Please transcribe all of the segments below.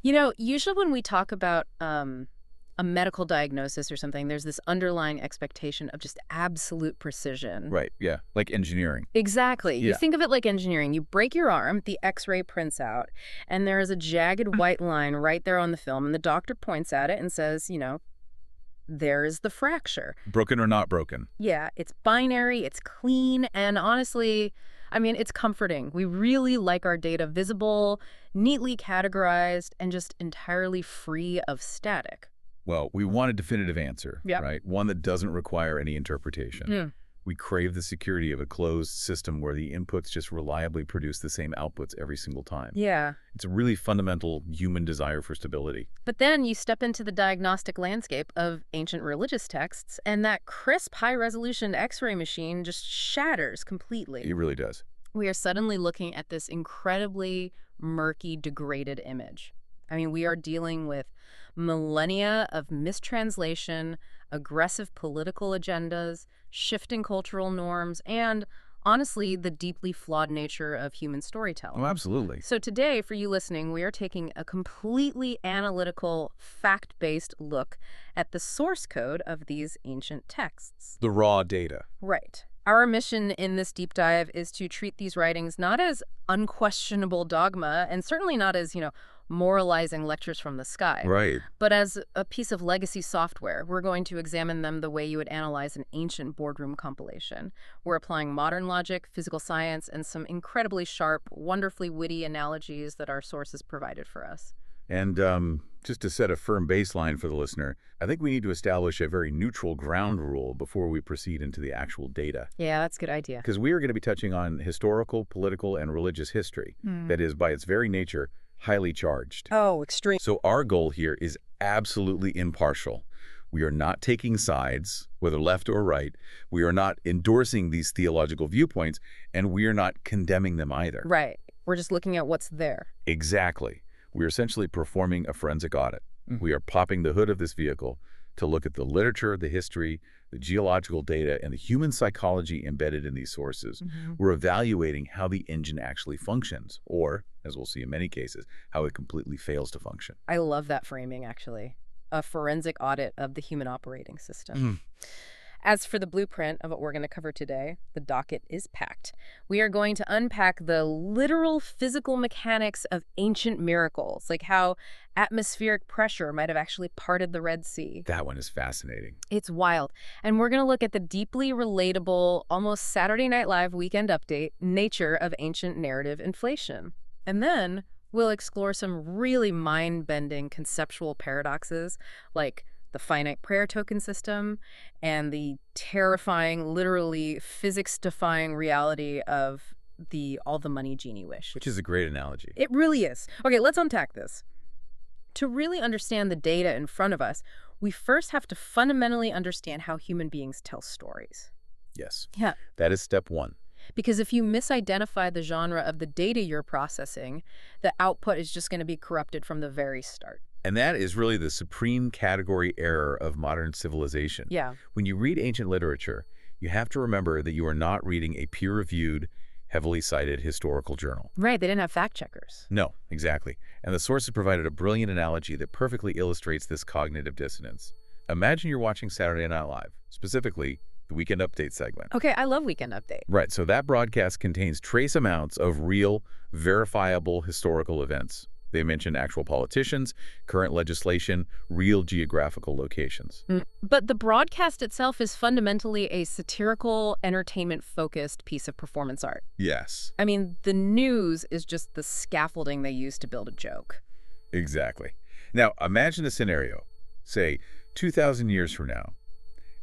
You know, usually when we talk about a medical diagnosis or something, there's this underlying expectation of just absolute precision. Right, yeah, like engineering. Exactly. You Yeah. think of it like engineering. You break your arm, the x-ray prints out, and there is a jagged white line right there on the film, and the doctor points at it and says, there is the fracture. Broken or not broken. Yeah, it's binary, it's clean, and honestly, I mean, it's comforting. We really like our data visible, neatly categorized, and just entirely free of static. Well, we want a definitive answer, Yep. right? One that doesn't require any interpretation. Mm. We crave the security of a closed system where the inputs just reliably produce the same outputs every single time. Yeah. It's a really fundamental human desire for stability. But then you step into the diagnostic landscape of ancient religious texts, and that crisp, high-resolution X-ray machine just shatters completely. It really does. We are suddenly looking at this incredibly murky, degraded image. I mean, we are dealing with millennia of mistranslation, aggressive political agendas, shifting cultural norms, and, honestly, the deeply flawed nature of human storytelling. Oh, absolutely. So today, for you listening, we are taking a completely analytical, fact-based look at the source code of these ancient texts. The raw data. Right. Our mission in this deep dive is to treat these writings not as unquestionable dogma, and certainly not as, moralizing lectures from the sky, Right. but as a piece of legacy software. We're going to examine them the way you would analyze an ancient boardroom compilation. We're applying modern logic, physical science, and some incredibly sharp, wonderfully witty analogies that our sources provided for us. And just to set a firm baseline for the listener, I think we need to establish a very neutral ground rule before we proceed into the actual data. Yeah, that's a good idea. Because we are going to be touching on historical, political, and religious history that is, by its very nature, highly charged. Oh, extreme. So our goal here is absolutely impartial. We are not taking sides, whether left or right. We are not endorsing these theological viewpoints, and we are not condemning them either. Right. We're just looking at what's there. Exactly. We are essentially performing a forensic audit. We are popping the hood of this vehicle to look at the literature, the history, the geological data, and the human psychology embedded in these sources. We're evaluating how the engine actually functions, or, as we'll see in many cases, how it completely fails to function. I love that framing, actually. A forensic audit of the human operating system. As for the blueprint of what we're going to cover today, the docket is packed. We are going to unpack the literal physical mechanics of ancient miracles, like how atmospheric pressure might have actually parted the Red Sea. That one is fascinating. It's wild. And we're going to look at the deeply relatable, almost Saturday Night Live weekend update nature of ancient narrative inflation. And then we'll explore some really mind-bending conceptual paradoxes, like the finite prayer token system, and the terrifying, literally physics-defying reality of the all the money genie wish. Which is a great analogy. It really is. Okay, let's unpack this. To really understand the data in front of us, we first have to fundamentally understand how human beings tell stories. Yes. Yeah. That is step one. Because if you misidentify the genre of the data you're processing, the output is just going to be corrupted from the very start. And that is really the supreme category error of modern civilization. Yeah. When you read ancient literature, you have to remember that you are not reading a peer-reviewed, heavily cited historical journal. Right, they didn't have fact checkers. No, exactly. And the sources provided a brilliant analogy that perfectly illustrates this cognitive dissonance. Imagine you're watching Saturday Night Live, specifically the Weekend Update segment. Okay, I love Weekend Update. Right, so that broadcast contains trace amounts of real, verifiable historical events. They mention actual politicians, current legislation, real geographical locations. But the broadcast itself is fundamentally a satirical, entertainment-focused piece of performance art. Yes. I mean, the news is just the scaffolding they use to build a joke. Exactly. Now, imagine a scenario. Say, 2,000 years from now,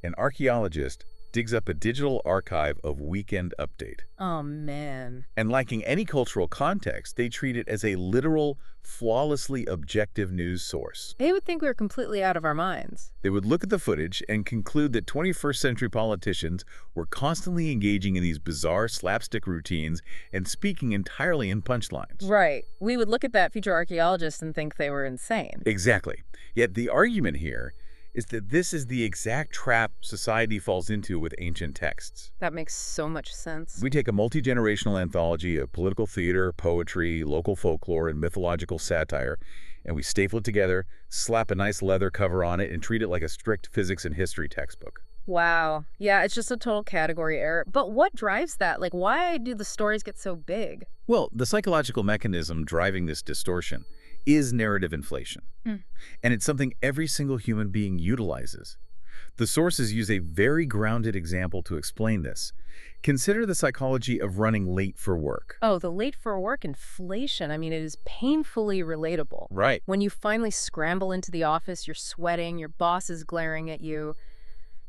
an archaeologist digs up a digital archive of Weekend Update. Oh, man. And lacking any cultural context, they treat it as a literal, flawlessly objective news source. They would think we were completely out of our minds. They would look at the footage and conclude that 21st century politicians were constantly engaging in these bizarre slapstick routines and speaking entirely in punchlines. Right. We would look at that future archaeologist and think they were insane. Exactly. Yet the argument here is that this is the exact trap society falls into with ancient texts. That makes so much sense. We take a multi-generational anthology of political theater, poetry, local folklore, and mythological satire, and we staple it together, slap a nice leather cover on it, and treat it like a strict physics and history textbook. Wow. Yeah, it's just a total category error. But what drives that? Like, why do the stories get so big? Well, the psychological mechanism driving this distortion is narrative inflation. Mm. And it's something every single human being utilizes. The sources use a very grounded example to explain this. Consider the psychology of running late for work. Oh, the late for work inflation. I mean, it is painfully relatable. Right. When you finally scramble into the office, you're sweating, your boss is glaring at you.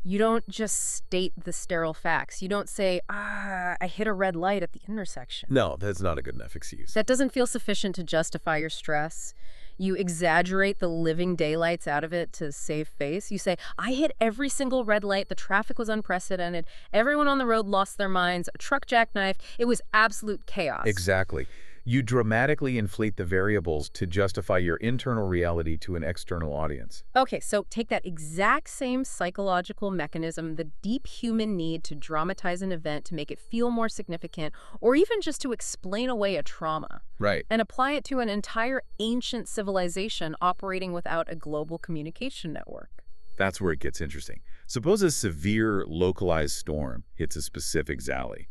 You don't just state the sterile facts. You don't say, I hit a red light at the intersection. No, that's not a good enough excuse. That doesn't feel sufficient to justify your stress. You exaggerate the living daylights out of it to save face. You say, I hit every single red light. The traffic was unprecedented. Everyone on the road lost their minds. A truck jackknifed. It was absolute chaos. Exactly. You dramatically inflate the variables to justify your internal reality to an external audience. Okay, so take that exact same psychological mechanism, the deep human need to dramatize an event to make it feel more significant, or even just to explain away a trauma. Right. And apply it to an entire ancient civilization operating without a global communication network. That's where it gets interesting. Suppose a severe localized storm hits a specific valley.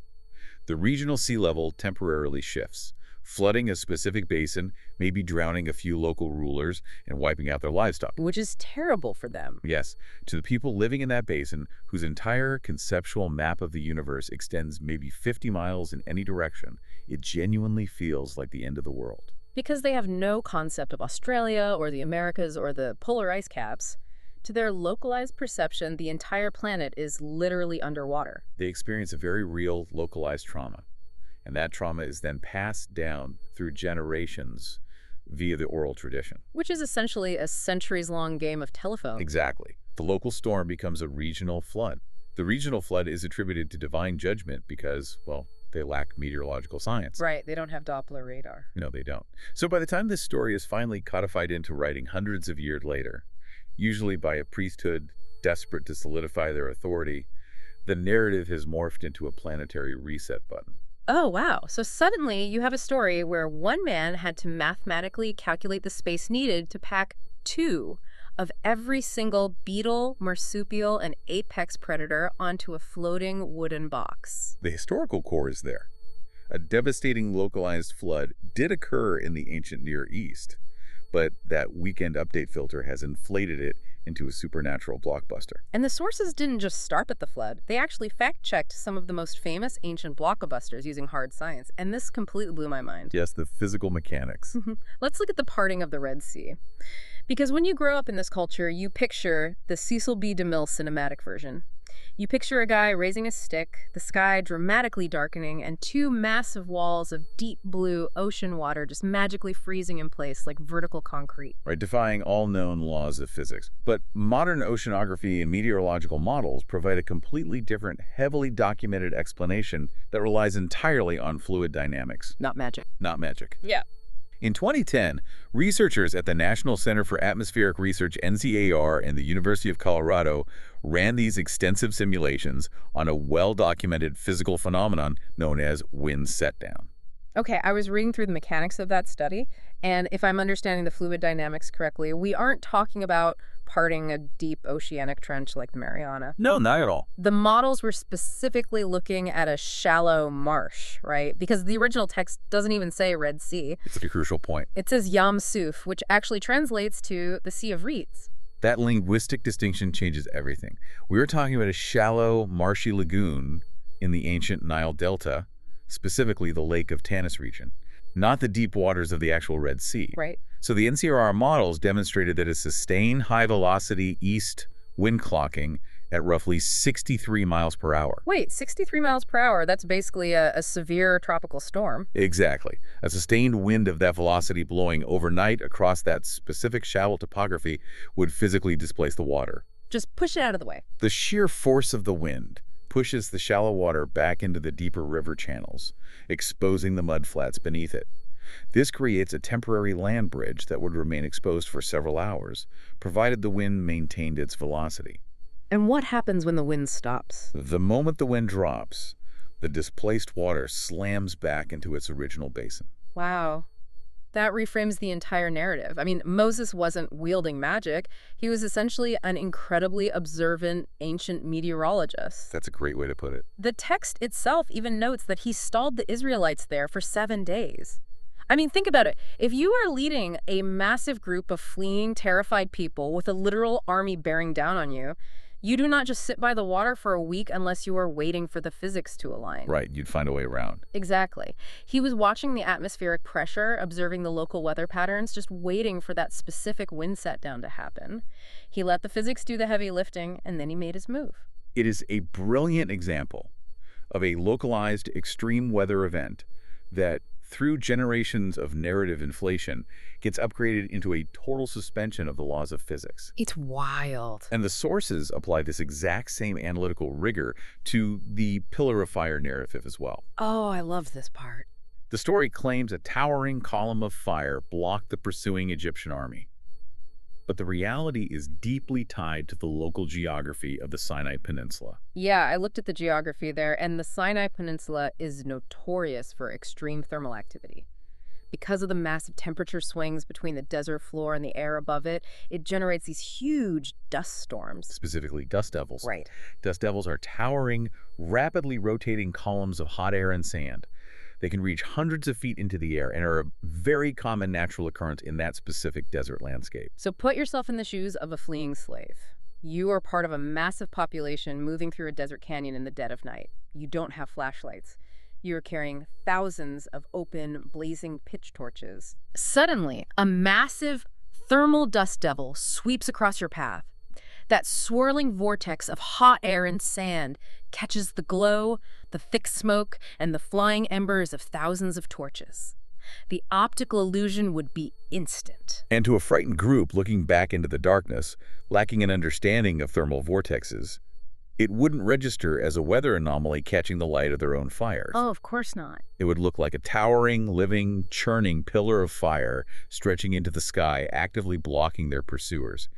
The regional sea level temporarily shifts, flooding a specific basin, maybe drowning a few local rulers and wiping out their livestock. Which is terrible for them. Yes, to the people living in that basin whose entire conceptual map of the universe extends maybe 50 miles in any direction, it genuinely feels like the end of the world. Because they have no concept of Australia or the Americas or the polar ice caps. To their localized perception, the entire planet is literally underwater. They experience a very real localized trauma. And that trauma is then passed down through generations via the oral tradition. Which is essentially a centuries-long game of telephone. Exactly. The local storm becomes a regional flood. The regional flood is attributed to divine judgment because, well, they lack meteorological science. Right, they don't have Doppler radar. No, they don't. So by the time this story is finally codified into writing hundreds of years later, usually by a priesthood desperate to solidify their authority, the narrative has morphed into a planetary reset button. Oh, wow. So suddenly you have a story where one man had to mathematically calculate the space needed to pack 2 of every single beetle, marsupial, and apex predator onto a floating wooden box. The historical core is there. A devastating localized flood did occur in the ancient Near East, but that weekend update filter has inflated it into a supernatural blockbuster. And the sources didn't just start at the flood. They actually fact-checked some of the most famous ancient blockbusters using hard science, and this completely blew my mind. Yes, the physical mechanics. Let's look at the parting of the Red Sea. Because when you grow up in this culture, you picture the Cecil B. DeMille cinematic version. You picture a guy raising a stick, the sky dramatically darkening, and 2 massive walls of deep blue ocean water just magically freezing in place like vertical concrete. Right, defying all known laws of physics. But modern oceanography and meteorological models provide a completely different, heavily documented explanation that relies entirely on fluid dynamics. Not magic. Not magic. Yeah. In 2010, researchers at the National Center for Atmospheric Research, NCAR, and the University of Colorado ran these extensive simulations on a well-documented physical phenomenon known as wind setdown. Okay, I was reading through the mechanics of that study, and if I'm understanding the fluid dynamics correctly, we aren't talking about parting a deep oceanic trench like the Mariana. No, not at all. The models were specifically looking at a shallow marsh, right? Because the original text doesn't even say Red Sea. It's a crucial point. It says Yam Suf, which actually translates to the Sea of Reeds. That linguistic distinction changes everything. We were talking about a shallow, marshy lagoon in the ancient Nile Delta, specifically the Lake of Tanis region, not the deep waters of the actual Red Sea. Right. So the NCRR models demonstrated that a sustained high-velocity east wind clocking at roughly 63 miles per hour. Wait, 63 miles per hour, that's basically a severe tropical storm. Exactly. A sustained wind of that velocity blowing overnight across that specific shallow topography would physically displace the water. Just push it out of the way. The sheer force of the wind pushes the shallow water back into the deeper river channels, exposing the mudflats beneath it. This creates a temporary land bridge that would remain exposed for several hours, provided the wind maintained its velocity. And what happens when the wind stops? The moment the wind drops, the displaced water slams back into its original basin. Wow. That reframes the entire narrative. I mean, Moses wasn't wielding magic. He was essentially an incredibly observant ancient meteorologist. That's a great way to put it. The text itself even notes that he stalled the Israelites there for 7 days. I mean, think about it. If you are leading a massive group of fleeing, terrified people with a literal army bearing down on you, you do not just sit by the water for a week unless you are waiting for the physics to align. Right, you'd find a way around. Exactly. He was watching the atmospheric pressure, observing the local weather patterns, just waiting for that specific wind set down to happen. He let the physics do the heavy lifting, and then he made his move. It is a brilliant example of a localized extreme weather event that, through generations of narrative inflation, gets upgraded into a total suspension of the laws of physics. It's wild. And the sources apply this exact same analytical rigor to the pillar of fire narrative as well. Oh, I love this part. The story claims a towering column of fire blocked the pursuing Egyptian army. But the reality is deeply tied to the local geography of the Sinai Peninsula. Yeah, I looked at the geography there, and the Sinai Peninsula is notorious for extreme thermal activity. Because of the massive temperature swings between the desert floor and the air above it, it generates these huge dust storms. Specifically, dust devils. Right. Dust devils are towering, rapidly rotating columns of hot air and sand. They can reach hundreds of feet into the air and are a very common natural occurrence in that specific desert landscape. So put yourself in the shoes of a fleeing slave. You are part of a massive population moving through a desert canyon in the dead of night. You don't have flashlights. You are carrying thousands of open, blazing pitch torches. Suddenly, a massive thermal dust devil sweeps across your path. That swirling vortex of hot air and sand catches the glow, the thick smoke, and the flying embers of thousands of torches. The optical illusion would be instant. And to a frightened group looking back into the darkness, lacking an understanding of thermal vortexes, it wouldn't register as a weather anomaly catching the light of their own fires. Oh, of course not. It would look like a towering, living, churning pillar of fire stretching into the sky, actively blocking their pursuers.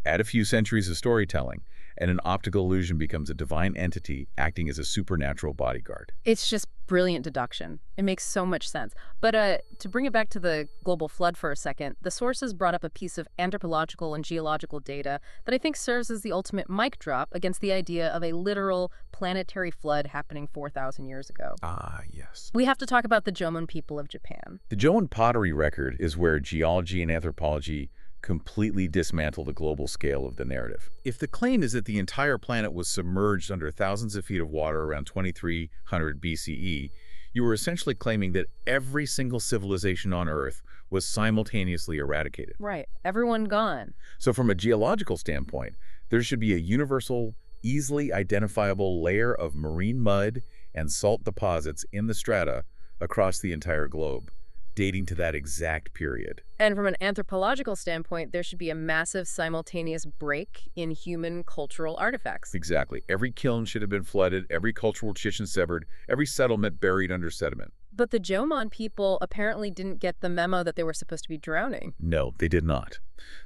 Add a few centuries of storytelling, and an optical illusion becomes a divine entity acting as a supernatural bodyguard. It's just brilliant deduction. It makes so much sense. But to bring it back to the global flood for a second, the sources brought up a piece of anthropological and geological data that I think serves as the ultimate mic drop against the idea of a literal planetary flood happening 4,000 years ago. Ah, yes. We have to talk about the Jomon people of Japan. The Jomon pottery record is where geology and anthropology completely dismantle the global scale of the narrative. If the claim is that the entire planet was submerged under thousands of feet of water around 2300 BCE, you were essentially claiming that every single civilization on Earth was simultaneously eradicated. Right. Everyone gone. So from a geological standpoint, there should be a universal, easily identifiable layer of marine mud and salt deposits in the strata across the entire globe, dating to that exact period. And from an anthropological standpoint, there should be a massive simultaneous break in human cultural artifacts. Exactly. Every kiln should have been flooded, every cultural tradition severed, every settlement buried under sediment. But the Jomon people apparently didn't get the memo that they were supposed to be drowning. No, they did not.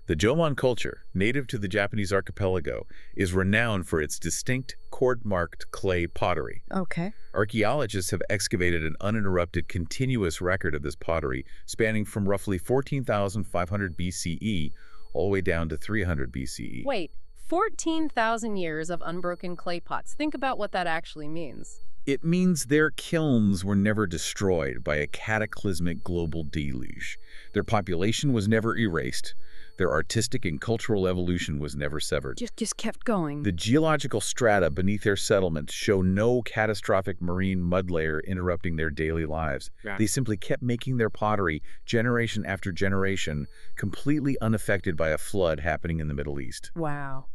The Jomon culture, native to the Japanese archipelago, is renowned for its distinct cord-marked clay pottery. Okay. Archaeologists have excavated an uninterrupted, continuous record of this pottery spanning from roughly 14,500 BCE all the way down to 300 BCE. Wait, 14,000 years of unbroken clay pots. Think about what that actually means. It means their kilns were never destroyed by a cataclysmic global deluge. Their population was never erased. Their artistic and cultural evolution was never severed. Just kept going. The geological strata beneath their settlements show no catastrophic marine mud layer interrupting their daily lives. Yeah. They simply kept making their pottery, generation after generation, completely unaffected by a flood happening in the Middle East. Wow.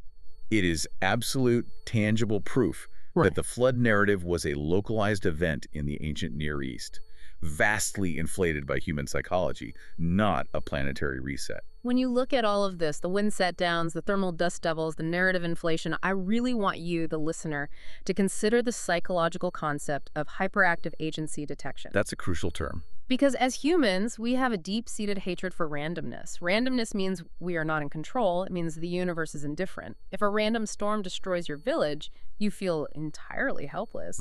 It is absolute, tangible proof that the flood narrative was a localized event in the ancient Near East, vastly inflated by human psychology, not a planetary reset. When you look at all of this, the wind set downs, the thermal dust devils, the narrative inflation, I really want you, the listener, to consider the psychological concept of hyperactive agency detection. That's a crucial term. Because as humans, we have a deep-seated hatred for randomness. Randomness means we are not in control. It means the universe is indifferent. If a random storm destroys your village, you feel entirely helpless.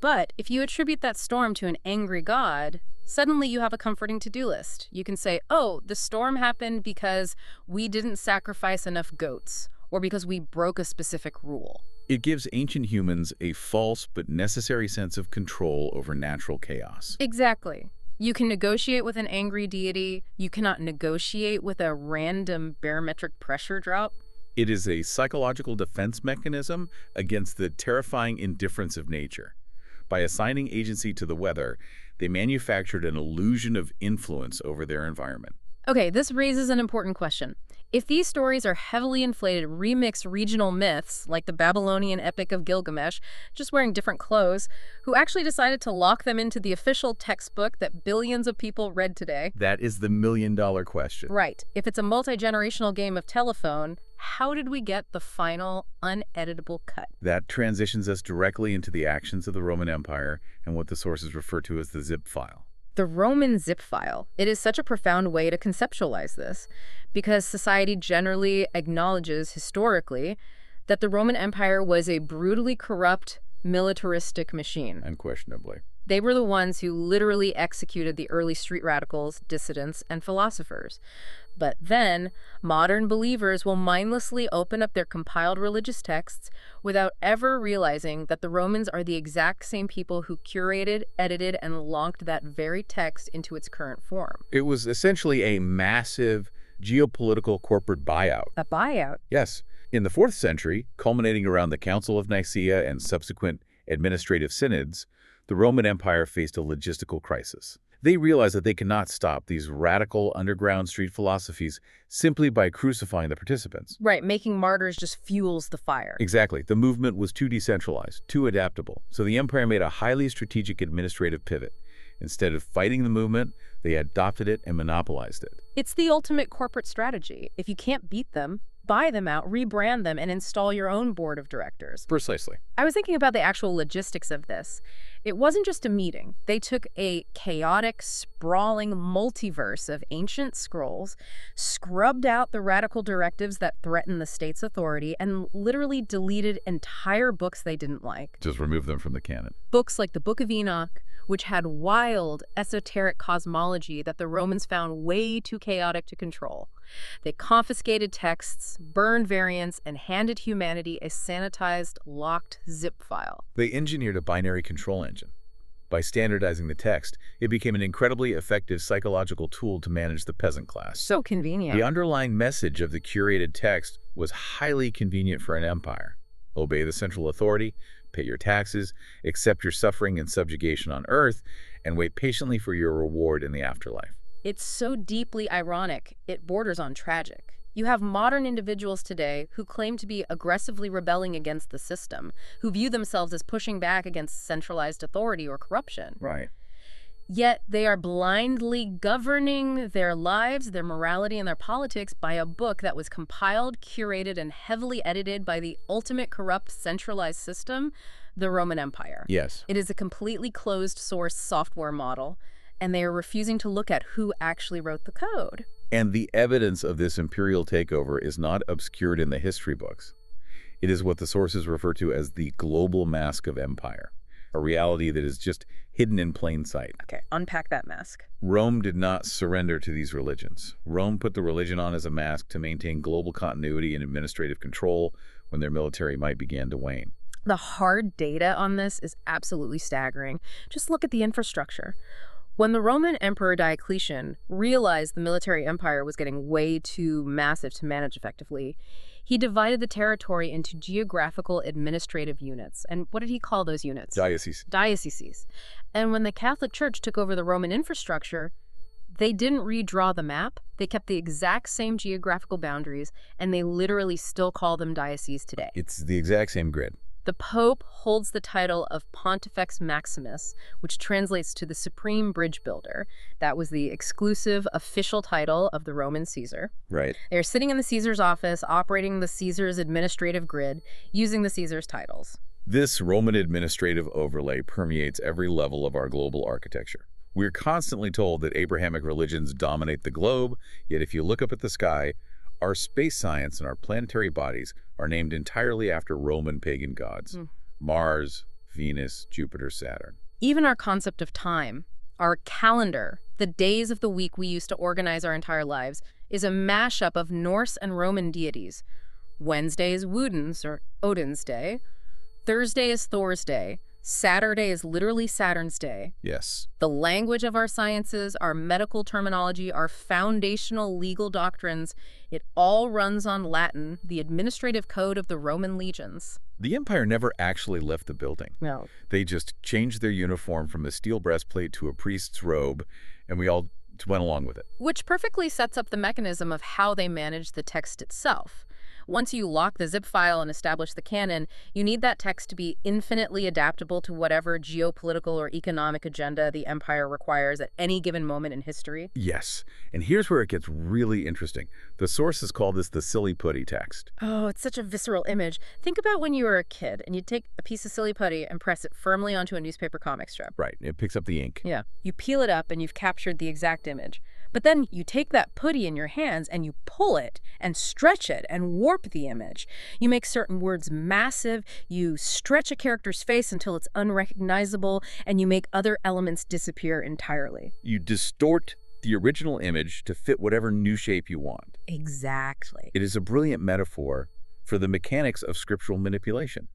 But if you attribute that storm to an angry god, suddenly you have a comforting to-do list. You can say, oh, the storm happened because we didn't sacrifice enough goats, or because we broke a specific rule. It gives ancient humans a false but necessary sense of control over natural chaos. Exactly. You can negotiate with an angry deity. You cannot negotiate with a random barometric pressure drop. It is a psychological defense mechanism against the terrifying indifference of nature. By assigning agency to the weather, they manufactured an illusion of influence over their environment. Okay, this raises an important question. If these stories are heavily inflated, remixed regional myths, like the Babylonian Epic of Gilgamesh, just wearing different clothes, who actually decided to lock them into the official textbook that billions of people read today? That is the million-dollar question. Right. If it's a multi-generational game of telephone, how did we get the final, uneditable cut? That transitions us directly into the actions of the Roman Empire and what the sources refer to as the zip file. The Roman zip file. It is such a profound way to conceptualize this, because society generally acknowledges historically that the Roman Empire was a brutally corrupt, militaristic machine. Unquestionably. They were the ones who literally executed the early street radicals, dissidents, and philosophers. But then, modern believers will mindlessly open up their compiled religious texts without ever realizing that the Romans are the exact same people who curated, edited, and locked that very text into its current form. It was essentially a massive geopolitical corporate buyout. A buyout? Yes. In the 4th century, culminating around the Council of Nicaea and subsequent administrative synods, the Roman Empire faced a logistical crisis. They realized that they cannot stop these radical underground street philosophies simply by crucifying the participants. Right, making martyrs just fuels the fire. Exactly. The movement was too decentralized, too adaptable. So the empire made a highly strategic administrative pivot. Instead of fighting the movement, they adopted it and monopolized it. It's the ultimate corporate strategy. If you can't beat them, buy them out, rebrand them, and install your own board of directors. Precisely. I was thinking about the actual logistics of this. It wasn't just a meeting. They took a chaotic, sprawling multiverse of ancient scrolls, scrubbed out the radical directives that threatened the state's authority, and literally deleted entire books they didn't like. Just remove them from the canon. Books like the Book of Enoch, which had wild, esoteric cosmology that the Romans found way too chaotic to control. They confiscated texts, burned variants, and handed humanity a sanitized, locked zip file. They engineered a binary control engine. By standardizing the text, it became an incredibly effective psychological tool to manage the peasant class. So convenient. The underlying message of the curated text was highly convenient for an empire. Obey the central authority, pay your taxes, accept your suffering and subjugation on earth, and wait patiently for your reward in the afterlife. It's so deeply ironic, it borders on tragic. You have modern individuals today who claim to be aggressively rebelling against the system, who view themselves as pushing back against centralized authority or corruption. Right. Yet they are blindly governing their lives, their morality, and their politics by a book that was compiled, curated, and heavily edited by the ultimate corrupt centralized system, the Roman Empire. Yes. It is a completely closed source software model, and they are refusing to look at who actually wrote the code. And the evidence of this imperial takeover is not obscured in the history books. It is what the sources refer to as the global mask of empire, a reality that is just hidden in plain sight. Okay, unpack that mask. Rome did not surrender to these religions. Rome put the religion on as a mask to maintain global continuity and administrative control when their military might began to wane. The hard data on this is absolutely staggering. Just look at the infrastructure. When the Roman Emperor Diocletian realized the military empire was getting way too massive to manage effectively, he divided the territory into geographical administrative units. And what did he call those units? Dioceses. Dioceses. And when the Catholic Church took over the Roman infrastructure, they didn't redraw the map. They kept the exact same geographical boundaries, and they literally still call them dioceses today. It's the exact same grid. The Pope holds the title of Pontifex Maximus, which translates to the Supreme Bridge Builder. That was the exclusive official title of the Roman Caesar. Right. They're sitting in the Caesar's office, operating the Caesar's administrative grid, using the Caesar's titles. This Roman administrative overlay permeates every level of our global architecture. We're constantly told that Abrahamic religions dominate the globe, yet if you look up at the sky, our space science and our planetary bodies are named entirely after Roman pagan gods. Mars, Venus, Jupiter, Saturn. Even our concept of time, our calendar, the days of the week we use to organize our entire lives, is a mashup of Norse and Roman deities. Wednesday is Woden's, or Odin's day. Thursday is Thor's day. Saturday is literally Saturn's day. Yes. The language of our sciences, our medical terminology, our foundational legal doctrines, it all runs on Latin, the administrative code of the Roman legions. The empire never actually left the building. No. They just changed their uniform from a steel breastplate to a priest's robe, and we all went along with it. Which perfectly sets up the mechanism of how they manage the text itself. Once you lock the zip file and establish the canon, you need that text to be infinitely adaptable to whatever geopolitical or economic agenda the empire requires at any given moment in history. Yes, and here's where it gets really interesting. The sources call this the silly putty text. Oh, it's such a visceral image. Think about when you were a kid and you'd take a piece of silly putty and press it firmly onto a newspaper comic strip. Right, it picks up the ink. Yeah. You peel it up and you've captured the exact image. But then you take that putty in your hands and you pull it and stretch it and warp the image. You make certain words massive, you stretch a character's face until it's unrecognizable, and you make other elements disappear entirely. You distort the original image to fit whatever new shape you want. Exactly. It is a brilliant metaphor for the mechanics of scriptural manipulation.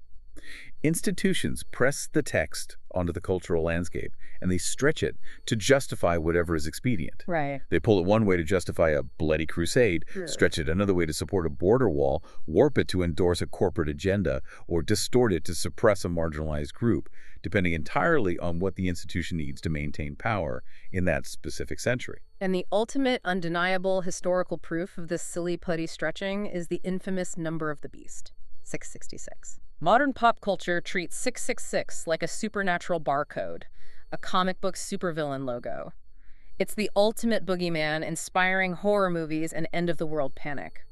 Institutions press the text onto the cultural landscape, and they stretch it to justify whatever is expedient. Right. They pull it one way to justify a bloody crusade, stretch it another way to support a border wall, warp it to endorse a corporate agenda, or distort it to suppress a marginalized group, depending entirely on what the institution needs to maintain power in that specific century. And the ultimate undeniable historical proof of this silly putty stretching is the infamous number of the beast, 666. Modern pop culture treats 666 like a supernatural barcode, a comic book supervillain logo. It's the ultimate boogeyman inspiring horror movies and end-of-the-world panic.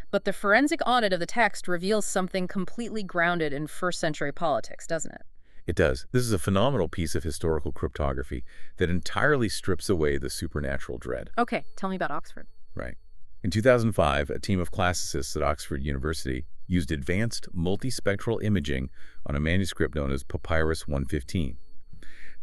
But the forensic audit of the text reveals something completely grounded in first-century politics, doesn't it? It does. This is a phenomenal piece of historical cryptography that entirely strips away the supernatural dread. Okay, tell me about Oxford. Right. In 2005, a team of classicists at Oxford University used advanced multispectral imaging on a manuscript known as Papyrus 115.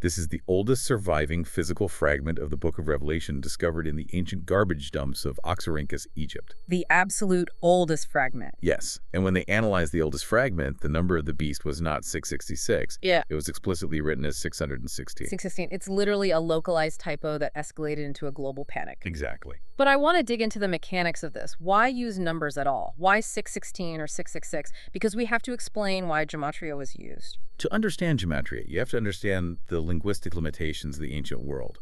This is the oldest surviving physical fragment of the Book of Revelation discovered in the ancient garbage dumps of Oxyrhynchus, Egypt. The absolute oldest fragment. Yes, and when they analyzed the oldest fragment, the number of the beast was not 666. Yeah. It was explicitly written as 616. 616. It's literally a localized typo that escalated into a global panic. Exactly. But I want to dig into the mechanics of this. Why use numbers at all? Why 616 or 666? Because we have to explain why gematria was used. To understand gematria, you have to understand the linguistic limitations of the ancient world.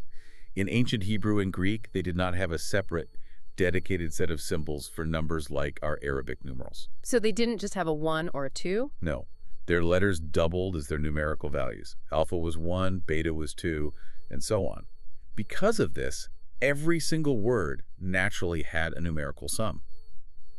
In ancient Hebrew and Greek, they did not have a separate, dedicated set of symbols for numbers like our Arabic numerals. So they didn't just have a 1 or a 2? No. Their letters doubled as their numerical values. Alpha was 1, beta was 2, and so on. Because of this, every single word naturally had a numerical sum.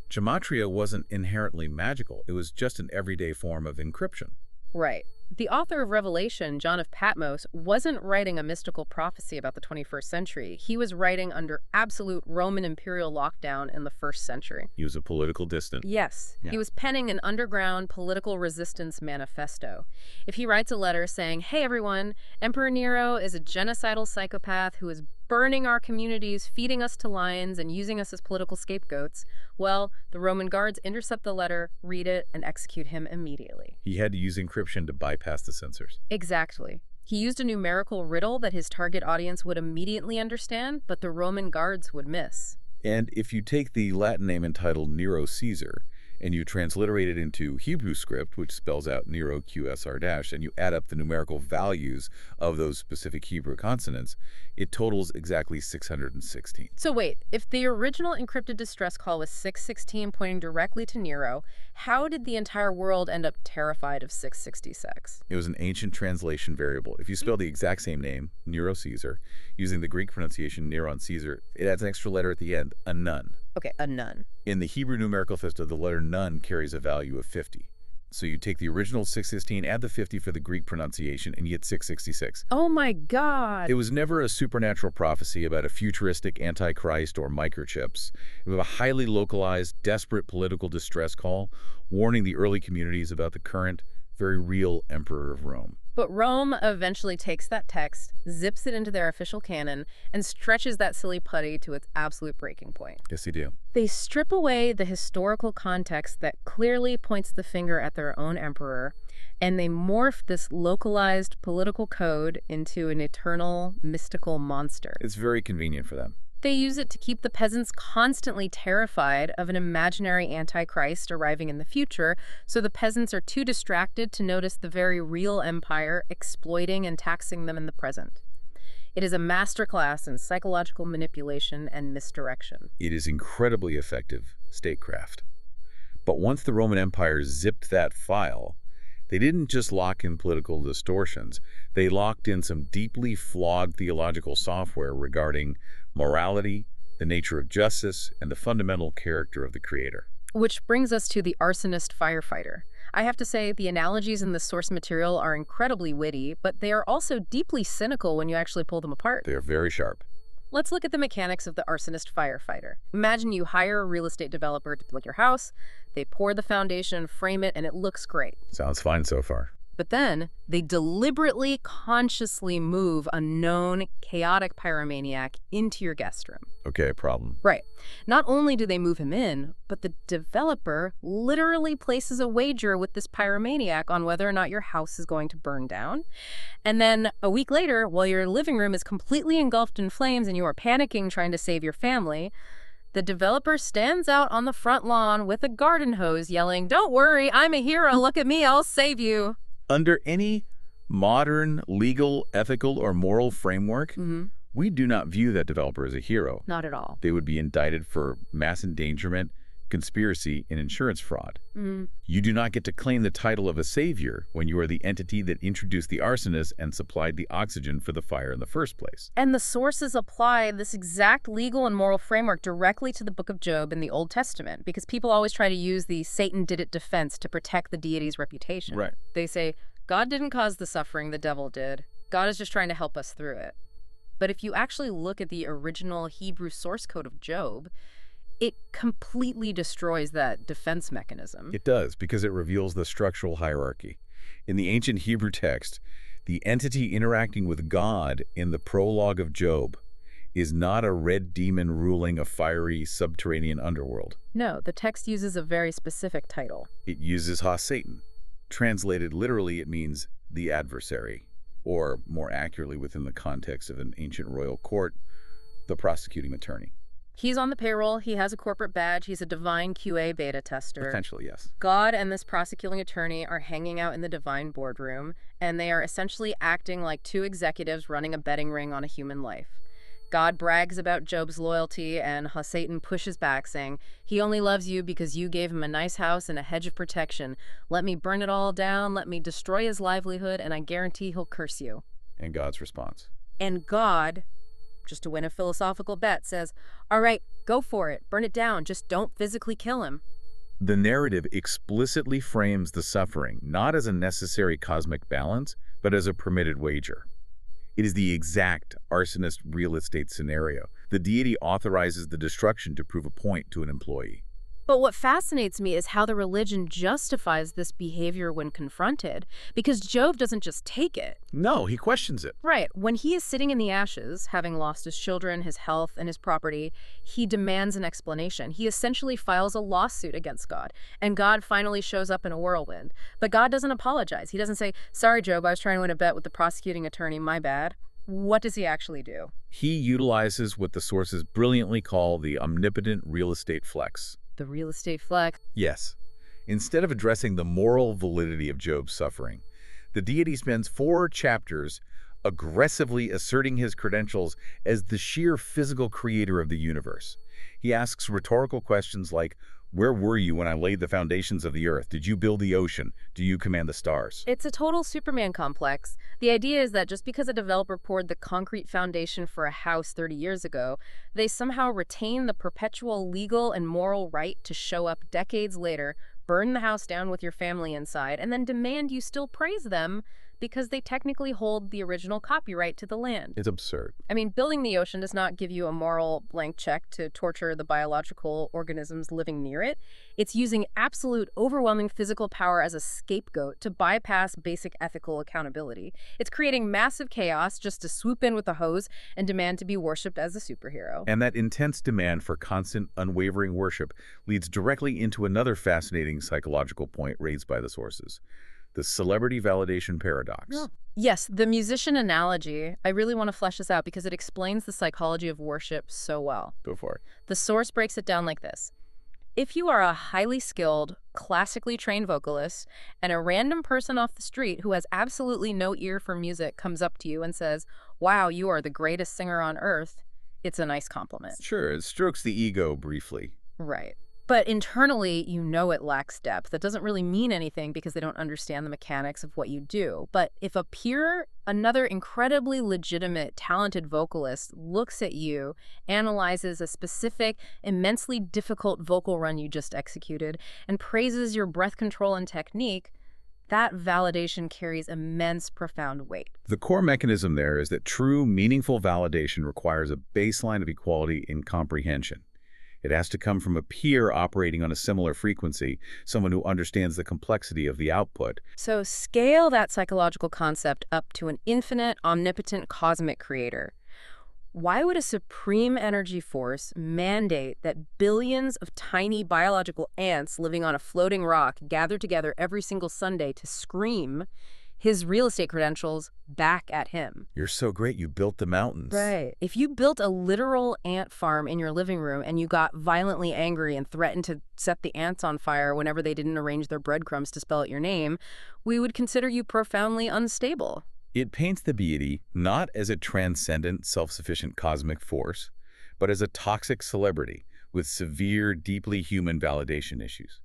Gematria wasn't inherently magical. It was just an everyday form of encryption. Right. The author of Revelation, John of Patmos, wasn't writing a mystical prophecy about the 21st century. He was writing under absolute Roman imperial lockdown in the 1st century. He was a political dissident. Yes. Yeah. He was penning an underground political resistance manifesto. If he writes a letter saying, hey everyone, Emperor Nero is a genocidal psychopath who is burning our communities, feeding us to lions, and using us as political scapegoats, well, the Roman guards intercept the letter, read it, and execute him immediately. He had to use encryption to bypass the censors. Exactly. He used a numerical riddle that his target audience would immediately understand, but the Roman guards would miss. And if you take the Latin name entitled Nero Caesar, and you transliterate it into Hebrew script, which spells out Nero QSR-, and you add up the numerical values of those specific Hebrew consonants, it totals exactly 616. So wait, if the original encrypted distress call was 616 pointing directly to Nero, how did the entire world end up terrified of 666? It was an ancient translation variable. If you spell the exact same name, Nero Caesar, using the Greek pronunciation Neron Caesar, it adds an extra letter at the end, a nun. Okay, a nun. In the Hebrew numerical system, the letter nun carries a value of 50. So you take the original 616, add the 50 for the Greek pronunciation, and you get 666. Oh my God. It was never a supernatural prophecy about a futuristic antichrist or microchips. It was a highly localized, desperate political distress call, warning the early communities about the current, very real emperor of Rome. But Rome eventually takes that text, zips it into their official canon, and stretches that silly putty to its absolute breaking point. Yes, they do. They strip away the historical context that clearly points the finger at their own emperor, and they morph this localized political code into an eternal, mystical monster. It's very convenient for them. They use it to keep the peasants constantly terrified of an imaginary antichrist arriving in the future, so the peasants are too distracted to notice the very real empire exploiting and taxing them in the present. It is a masterclass in psychological manipulation and misdirection. It is incredibly effective statecraft. But once the Roman Empire zipped that file, they didn't just lock in political distortions. They locked in some deeply flawed theological software regarding morality, the nature of justice, and the fundamental character of the Creator. Which brings us to the arsonist firefighter. I have to say, the analogies in the source material are incredibly witty, but they are also deeply cynical when you actually pull them apart. They are very sharp. Let's look at the mechanics of the arsonist firefighter. Imagine you hire a real estate developer to build your house, they pour the foundation, frame it, and it looks great. Sounds fine so far. But then, they deliberately, consciously move a known, chaotic pyromaniac into your guest room. Okay, problem. Right. Not only do they move him in, but the developer literally places a wager with this pyromaniac on whether or not your house is going to burn down. And then a week later, while your living room is completely engulfed in flames and you are panicking trying to save your family, the developer stands out on the front lawn with a garden hose yelling, "Don't worry, I'm a hero. Look at me, I'll save you." Under any modern, legal, ethical, or moral framework, we do not view that developer as a hero. Not at all. They would be indicted for mass endangerment, conspiracy, and insurance fraud. You do not get to claim the title of a savior when you are the entity that introduced the arsonist and supplied the oxygen for the fire in the first place. And the sources apply this exact legal and moral framework directly to the book of Job in the Old Testament, because people always try to use the Satan did it defense to protect the deity's reputation. Right. They say, God didn't cause the suffering, the devil did. God is just trying to help us through it. But if you actually look at the original Hebrew source code of Job, it completely destroys that defense mechanism. It does, because it reveals the structural hierarchy. In the ancient Hebrew text, the entity interacting with God in the prologue of Job is not a red demon ruling a fiery subterranean underworld. No, the text uses a very specific title. It uses ha-Satan. Translated literally, it means the adversary, or more accurately within the context of an ancient royal court, the prosecuting attorney. He's on the payroll, he has a corporate badge, he's a divine QA beta tester. Potentially, yes. God and this prosecuting attorney are hanging out in the divine boardroom, and they are essentially acting like two executives running a betting ring on a human life. God brags about Job's loyalty, and Satan pushes back, saying, "He only loves you because you gave him a nice house and a hedge of protection. Let me burn it all down, let me destroy his livelihood, and I guarantee he'll curse you." And God's response. And God, just to win a philosophical bet, says, "All right, go for it. Burn it down. Just don't physically kill him." The narrative explicitly frames the suffering not as a necessary cosmic balance, but as a permitted wager. It is the exact arsonist real estate scenario. The deity authorizes the destruction to prove a point to an employee. But what fascinates me is how the religion justifies this behavior when confronted, because Job doesn't just take it. No, he questions it. Right. When he is sitting in the ashes, having lost his children, his health, and his property, he demands an explanation. He essentially files a lawsuit against God, and God finally shows up in a whirlwind. But God doesn't apologize. He doesn't say, "Sorry, Job, I was trying to win a bet with the prosecuting attorney, my bad." What does he actually do? He utilizes what the sources brilliantly call the omnipotent real estate flex. The real estate flex. Yes. Instead of addressing the moral validity of Job's suffering, the deity spends 4 chapters aggressively asserting his credentials as the sheer physical creator of the universe. He asks rhetorical questions like, where were you when I laid the foundations of the earth? Did you build the ocean? Do you command the stars? It's a total Superman complex. The idea is that just because a developer poured the concrete foundation for a house 30 years ago, they somehow retain the perpetual legal and moral right to show up decades later, burn the house down with your family inside, and then demand you still praise them because they technically hold the original copyright to the land. It's absurd. I mean, building the ocean does not give you a moral blank check to torture the biological organisms living near it. It's using absolute, overwhelming physical power as a scapegoat to bypass basic ethical accountability. It's creating massive chaos just to swoop in with a hose and demand to be worshipped as a superhero. And that intense demand for constant, unwavering worship leads directly into another fascinating psychological point raised by the sources: the celebrity validation paradox. Yeah. Yes, the musician analogy. I really want to flesh this out because it explains the psychology of worship so well. Go for it. The source breaks it down like this. If you are a highly skilled, classically trained vocalist, and a random person off the street who has absolutely no ear for music comes up to you and says, "Wow, you are the greatest singer on earth," it's a nice compliment. Sure, it strokes the ego briefly. Right. But internally, you know it lacks depth. That doesn't really mean anything because they don't understand the mechanics of what you do. But if a peer, another incredibly legitimate, talented vocalist looks at you, analyzes a specific, immensely difficult vocal run you just executed, and praises your breath control and technique, that validation carries immense, profound weight. The core mechanism there is that true, meaningful validation requires a baseline of equality in comprehension. It has to come from a peer operating on a similar frequency, someone who understands the complexity of the output. So scale that psychological concept up to an infinite, omnipotent cosmic creator. Why would a supreme energy force mandate that billions of tiny biological ants living on a floating rock gather together every single Sunday to scream his real estate credentials back at him? You're so great, you built the mountains. Right. If you built a literal ant farm in your living room and you got violently angry and threatened to set the ants on fire whenever they didn't arrange their breadcrumbs to spell out your name, we would consider you profoundly unstable. It paints the deity not as a transcendent, self-sufficient cosmic force, but as a toxic celebrity with severe, deeply human validation issues.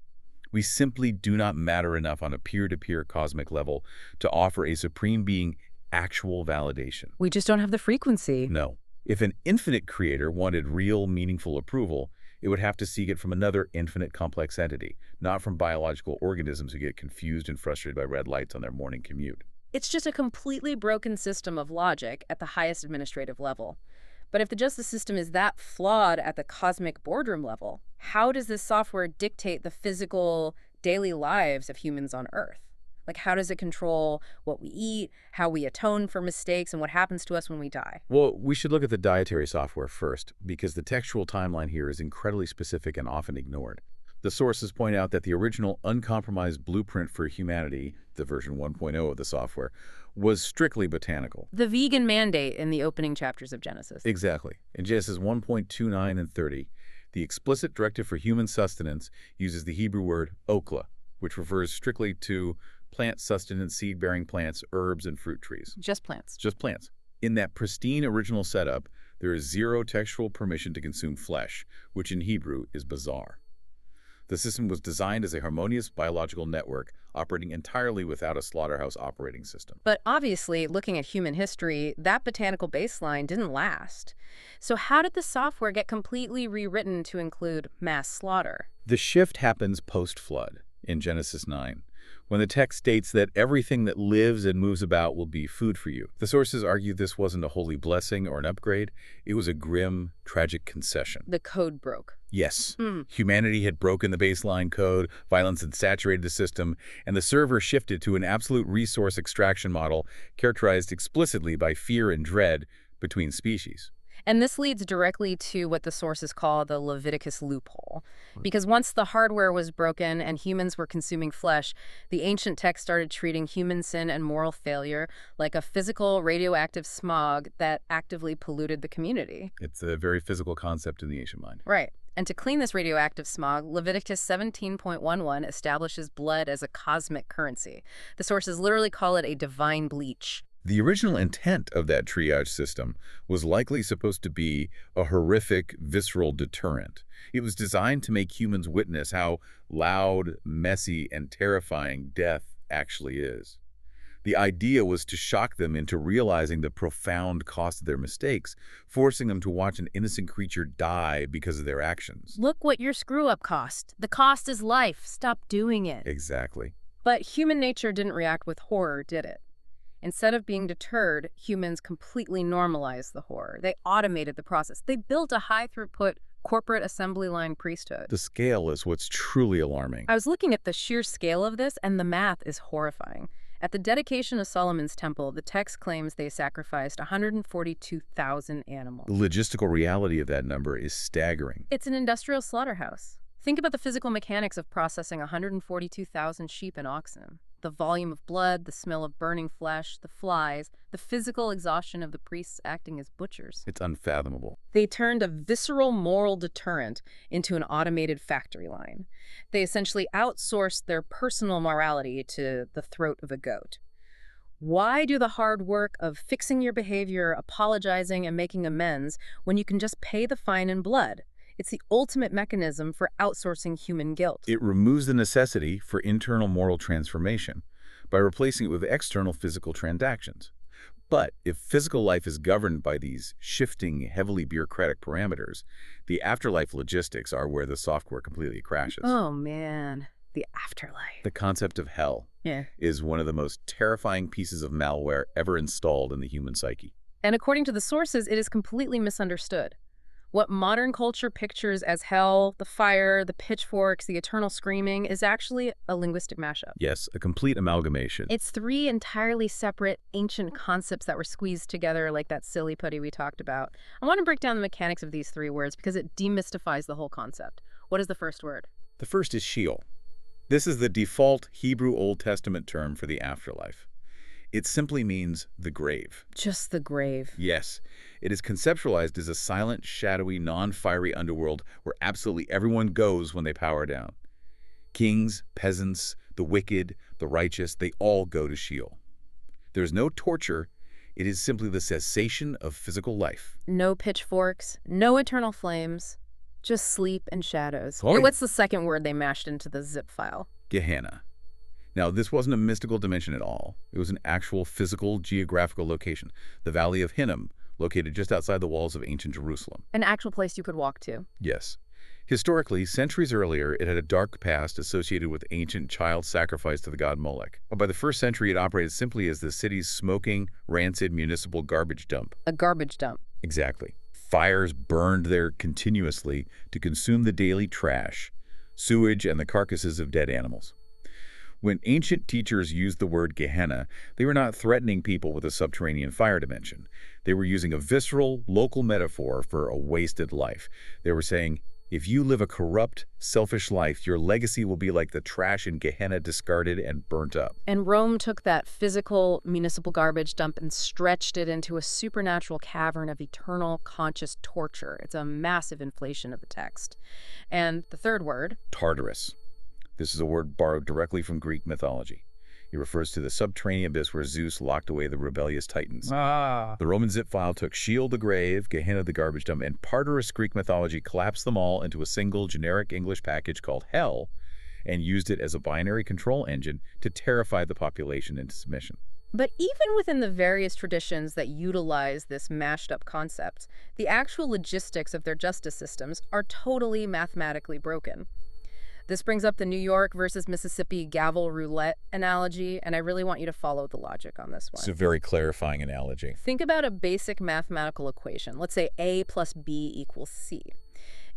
We simply do not matter enough on a peer-to-peer cosmic level to offer a supreme being actual validation. We just don't have the frequency. No. If an infinite creator wanted real, meaningful approval, it would have to seek it from another infinite complex entity, not from biological organisms who get confused and frustrated by red lights on their morning commute. It's just a completely broken system of logic at the highest administrative level. But if the justice system is that flawed at the cosmic boardroom level, how does this software dictate the physical daily lives of humans on Earth? Like, how does it control what we eat, how we atone for mistakes, and what happens to us when we die? Well, we should look at the dietary software first, because the textual timeline here is incredibly specific and often ignored. The sources point out that the original uncompromised blueprint for humanity, the version 1.0 of the software, was strictly botanical. The vegan mandate in the opening chapters of Genesis. Exactly. In Genesis 1.29 and 30, the explicit directive for human sustenance uses the Hebrew word okla, which refers strictly to plant sustenance, seed-bearing plants, herbs, and fruit trees. Just plants. Just plants. In that pristine original setup, there is zero textual permission to consume flesh, which in Hebrew is bizarre. The system was designed as a harmonious biological network operating entirely without a slaughterhouse operating system. But obviously, looking at human history, that botanical baseline didn't last. So how did the software get completely rewritten to include mass slaughter? The shift happens post-flood in Genesis 9, when the text states that everything that lives and moves about will be food for you. The sources argue this wasn't a holy blessing or an upgrade. It was a grim, tragic concession. The code broke. Yes. Humanity had broken the baseline code, violence had saturated the system, and the server shifted to an absolute resource extraction model characterized explicitly by fear and dread between species. And this leads directly to what the sources call the Leviticus loophole. Because once the hardware was broken and humans were consuming flesh, the ancient text started treating human sin and moral failure like a physical radioactive smog that actively polluted the community. It's a very physical concept in the ancient mind. Right. And to clean this radioactive smog, Leviticus 17.11 establishes blood as a cosmic currency. The sources literally call it a divine bleach. The original intent of that triage system was likely supposed to be a horrific, visceral deterrent. It was designed to make humans witness how loud, messy, and terrifying death actually is. The idea was to shock them into realizing the profound cost of their mistakes, forcing them to watch an innocent creature die because of their actions. Look what your screw-up cost. The cost is life. Stop doing it. Exactly. But human nature didn't react with horror, did it? Instead of being deterred, humans completely normalized the horror. They automated the process. They built a high-throughput corporate assembly line priesthood. The scale is what's truly alarming. I was looking at the sheer scale of this, and the math is horrifying. At the dedication of Solomon's temple, the text claims they sacrificed 142,000 animals. The logistical reality of that number is staggering. It's an industrial slaughterhouse. Think about the physical mechanics of processing 142,000 sheep and oxen. The volume of blood, the smell of burning flesh, the flies, the physical exhaustion of the priests acting as butchers. It's unfathomable. They turned a visceral moral deterrent into an automated factory line. They essentially outsourced their personal morality to the throat of a goat. Why do the hard work of fixing your behavior, apologizing, and making amends when you can just pay the fine in blood? It's the ultimate mechanism for outsourcing human guilt. It removes the necessity for internal moral transformation by replacing it with external physical transactions. But if physical life is governed by these shifting, heavily bureaucratic parameters, the afterlife logistics are where the software completely crashes. Oh, man. The afterlife. The concept of hell is one of the most terrifying pieces of malware ever installed in the human psyche. And according to the sources, it is completely misunderstood. What modern culture pictures as hell, the fire, the pitchforks, the eternal screaming, is actually a linguistic mashup. Yes, a complete amalgamation. It's three entirely separate ancient concepts that were squeezed together like that silly putty we talked about. I want to break down the mechanics of these three words because it demystifies the whole concept. What is the first word? The first is Sheol. This is the default Hebrew Old Testament term for the afterlife. It simply means the grave. Just the grave. Yes. It is conceptualized as a silent, shadowy, non-fiery underworld where absolutely everyone goes when they power down. Kings, peasants, the wicked, the righteous, they all go to Sheol. There's no torture. It is simply the cessation of physical life. No pitchforks, no eternal flames, just sleep and shadows. Oh, yeah. What's the second word they mashed into the zip file? Gehenna. Now, this wasn't a mystical dimension at all. It was an actual physical, geographical location, the Valley of Hinnom, located just outside the walls of ancient Jerusalem. An actual place you could walk to. Yes. Historically, centuries earlier, it had a dark past associated with ancient child sacrifice to the god Molech. But by the 1st century, it operated simply as the city's smoking, rancid municipal garbage dump. A garbage dump. Exactly. Fires burned there continuously to consume the daily trash, sewage, and the carcasses of dead animals. When ancient teachers used the word Gehenna, they were not threatening people with a subterranean fire dimension. They were using a visceral, local metaphor for a wasted life. They were saying, if you live a corrupt, selfish life, your legacy will be like the trash in Gehenna, discarded and burnt up. And Rome took that physical municipal garbage dump and stretched it into a supernatural cavern of eternal conscious torture. It's a massive inflation of the text. And the third word? Tartarus. This is a word borrowed directly from Greek mythology. It refers to the subterranean abyss where Zeus locked away the rebellious Titans. The Roman zip file took Sheol the grave, Gehenna the garbage dump, and Tartarus Greek mythology collapsed them all into a single generic English package called hell and used it as a binary control engine to terrify the population into submission. But even within the various traditions that utilize this mashed up concept, the actual logistics of their justice systems are totally mathematically broken. This brings up the New York versus Mississippi gavel roulette analogy, and I really want you to follow the logic on this one. It's a very clarifying analogy. Think about a basic mathematical equation. Let's say A plus B equals C.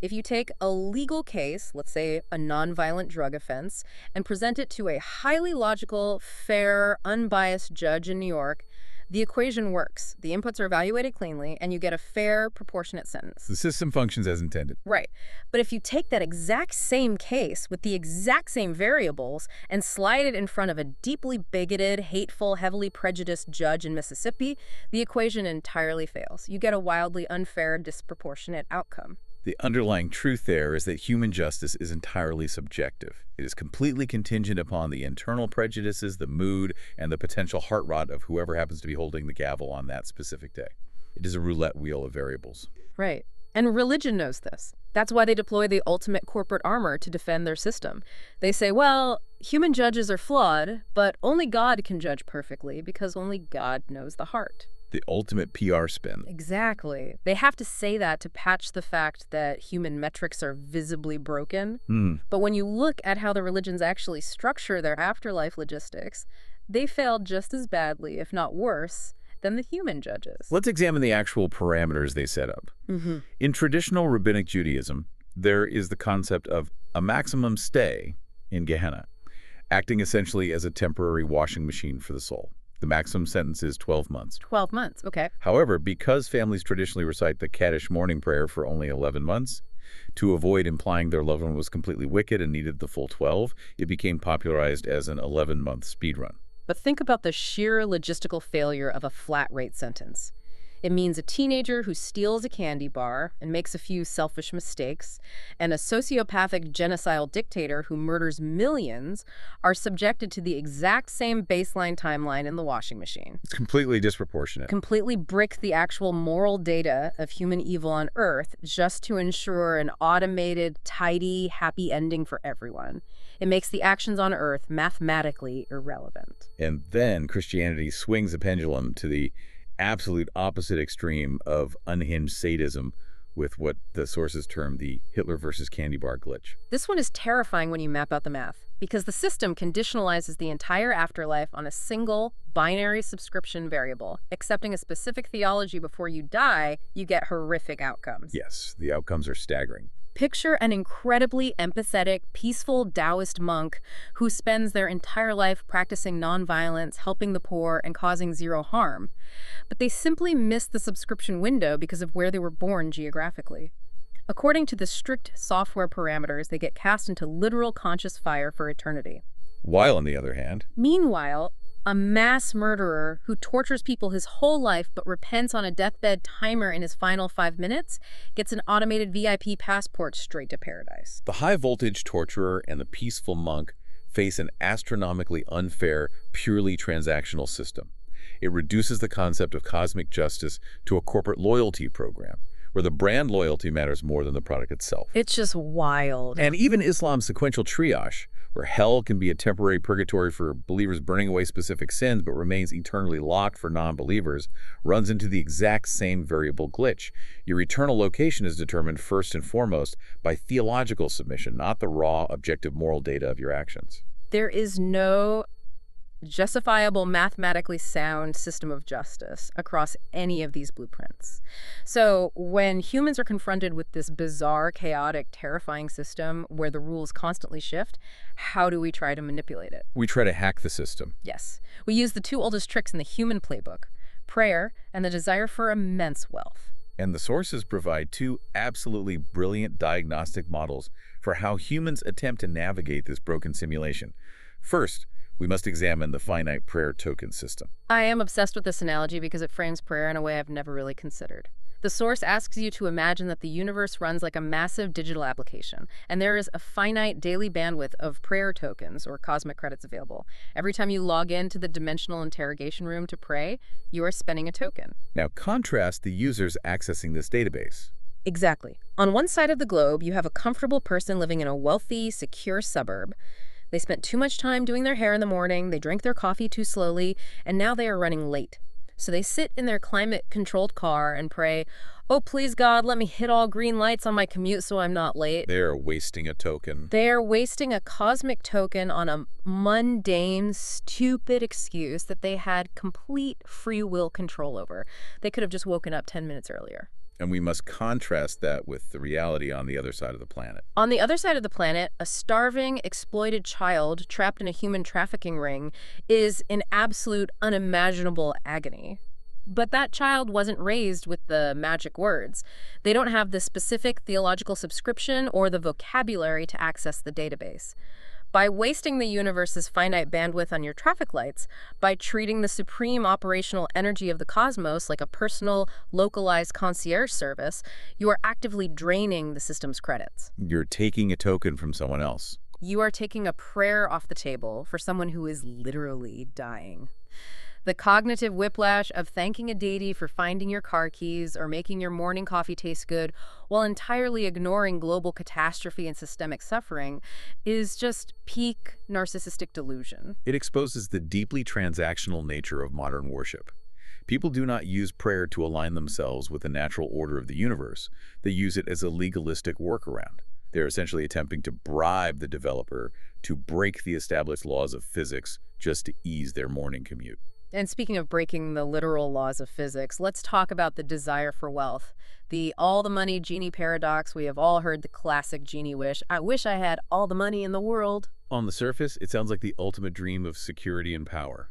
If you take a legal case, let's say a nonviolent drug offense, and present it to a highly logical, fair, unbiased judge in New York, the equation works. The inputs are evaluated cleanly, and you get a fair, proportionate sentence. The system functions as intended. Right. But if you take that exact same case with the exact same variables and slide it in front of a deeply bigoted, hateful, heavily prejudiced judge in Mississippi, the equation entirely fails. You get a wildly unfair, disproportionate outcome. The underlying truth there is that human justice is entirely subjective. It is completely contingent upon the internal prejudices, the mood, and the potential heart rot of whoever happens to be holding the gavel on that specific day. It is a roulette wheel of variables. Right. And religion knows this. That's why they deploy the ultimate corporate armor to defend their system. They say, well, human judges are flawed, but only God can judge perfectly because only God knows the heart. The ultimate PR spin. Exactly. They have to say that to patch the fact that human metrics are visibly broken. But when you look at how the religions actually structure their afterlife logistics, They failed just as badly, if not worse, than the human judges. Let's examine the actual parameters they set up. In traditional rabbinic Judaism, there is the concept of a maximum stay in Gehenna, acting essentially as a temporary washing machine for the soul. The maximum sentence is 12 months. 12 months, okay. However, because families traditionally recite the Kaddish morning prayer for only 11 months, to avoid implying their loved one was completely wicked and needed the full 12, it became popularized as an 11-month speed run. But think about the sheer logistical failure of a flat-rate sentence. It means a teenager who steals a candy bar and makes a few selfish mistakes, and a sociopathic genocidal dictator who murders millions are subjected to the exact same baseline timeline in the washing machine. It's completely disproportionate. Completely brick the actual moral data of human evil on Earth just to ensure an automated, tidy, happy ending for everyone. It makes the actions on Earth mathematically irrelevant. And then Christianity swings the pendulum to the absolute opposite extreme of unhinged sadism with what the sources term the Hitler versus candy bar glitch. This one is terrifying when you map out the math, because the system conditionalizes the entire afterlife on a single binary subscription variable. Accepting a specific theology before you die, you get horrific outcomes. Yes, the outcomes are staggering. Picture an incredibly empathetic, peaceful Taoist monk who spends their entire life practicing nonviolence, helping the poor, and causing zero harm. But they simply missed the subscription window because of where they were born geographically. According to the strict software parameters, they get cast into literal conscious fire for eternity. While, on the other hand, Meanwhile, a mass murderer who tortures people his whole life but repents on a deathbed timer in his final 5 minutes gets an automated VIP passport straight to paradise. the high-voltage torturer and the peaceful monk face an astronomically unfair, purely transactional system. It reduces the concept of cosmic justice to a corporate loyalty program, where the brand loyalty matters more than the product itself. It's just wild. And even Islam's sequential triage, where hell can be a temporary purgatory for believers burning away specific sins but remains eternally locked for non-believers, runs into the exact same variable glitch. Your eternal location is determined first and foremost by theological submission, not the raw, objective moral data of your actions. There is no justifiable, mathematically sound system of justice across any of these blueprints. So when humans are confronted with this bizarre, chaotic, terrifying system where the rules constantly shift, how do we try to manipulate it? We try to hack the system. Yes, we use the two oldest tricks in the human playbook: prayer and the desire for immense wealth. And the sources provide two absolutely brilliant diagnostic models for how humans attempt to navigate this broken simulation. First, we must examine the finite prayer token system. I am obsessed with this analogy because it frames prayer in a way I've never really considered. The source asks you to imagine that the universe runs like a massive digital application, and there is a finite daily bandwidth of prayer tokens, or cosmic credits, available. Every time you log into the dimensional interrogation room to pray, you are spending a token. Now contrast the users accessing this database. Exactly. On one side of the globe, you have a comfortable person living in a wealthy, secure suburb. They spent too much time doing their hair in the morning, they drank their coffee too slowly, and now they are running late. So they sit in their climate-controlled car and pray, "Oh, please, God, let me hit all green lights on my commute so I'm not late." They're wasting a token. They are wasting a cosmic token on a mundane, stupid excuse that they had complete free will control over. They could have just woken up 10 minutes earlier. And we must contrast that with the reality on the other side of the planet. On the other side of the planet, a starving, exploited child trapped in a human trafficking ring is in absolute unimaginable agony. But that child wasn't raised with the magic words. They don't have the specific theological subscription or the vocabulary to access the database. By wasting the universe's finite bandwidth on your traffic lights, by treating the supreme operational energy of the cosmos like a personal, localized concierge service, you are actively draining the system's credits. You're taking a token from someone else. You are taking a prayer off the table for someone who is literally dying. The cognitive whiplash of thanking a deity for finding your car keys or making your morning coffee taste good while entirely ignoring global catastrophe and systemic suffering is just peak narcissistic delusion. It exposes the deeply transactional nature of modern worship. People do not use prayer to align themselves with the natural order of the universe. They use it as a legalistic workaround. They're essentially attempting to bribe the developer to break the established laws of physics just to ease their morning commute. And speaking of breaking the literal laws of physics, let's talk about the desire for wealth. The all the money genie paradox. We have all heard the classic genie wish. I wish I had all the money in the world. On the surface, it sounds like the ultimate dream of security and power.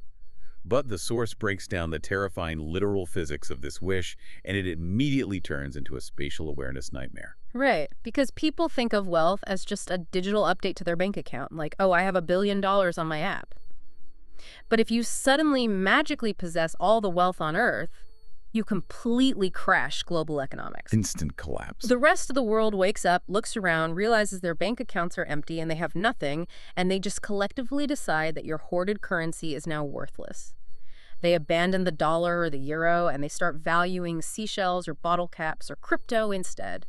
But the source breaks down the terrifying literal physics of this wish, and it immediately turns into a spatial awareness nightmare. Right, because people think of wealth as just a digital update to their bank account, like, oh, I have $1 billion on my app. But if you suddenly magically possess all the wealth on Earth, you completely crash global economics. Instant collapse. The rest of the world wakes up, looks around, realizes their bank accounts are empty and they have nothing, and they just collectively decide that your hoarded currency is now worthless. They abandon the dollar or the euro and they start valuing seashells or bottle caps or crypto instead.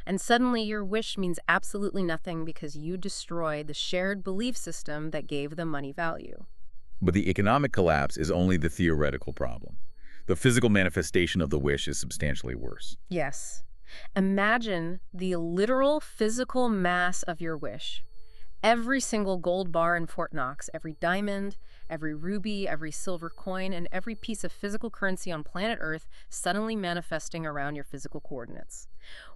And suddenly your wish means absolutely nothing because you destroyed the shared belief system that gave the money value. But the economic collapse is only the theoretical problem. The physical manifestation of the wish is substantially worse. Yes. Imagine the literal physical mass of your wish. Every single gold bar in Fort Knox, every diamond, every ruby, every silver coin, and every piece of physical currency on planet Earth suddenly manifesting around your physical coordinates.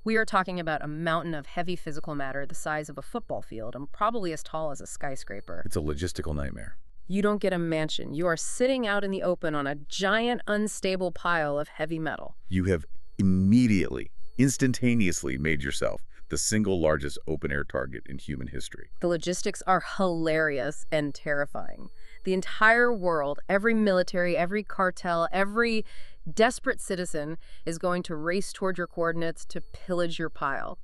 We are talking about a mountain of heavy physical matter the size of a football field and probably as tall as a skyscraper. It's a logistical nightmare. You don't get a mansion. You are sitting out in the open on a giant, unstable pile of heavy metal. You have immediately, instantaneously made yourself the single largest open-air target in human history. The logistics are hilarious and terrifying. The entire world, every military, every cartel, every desperate citizen is going to race toward your coordinates to pillage your pile.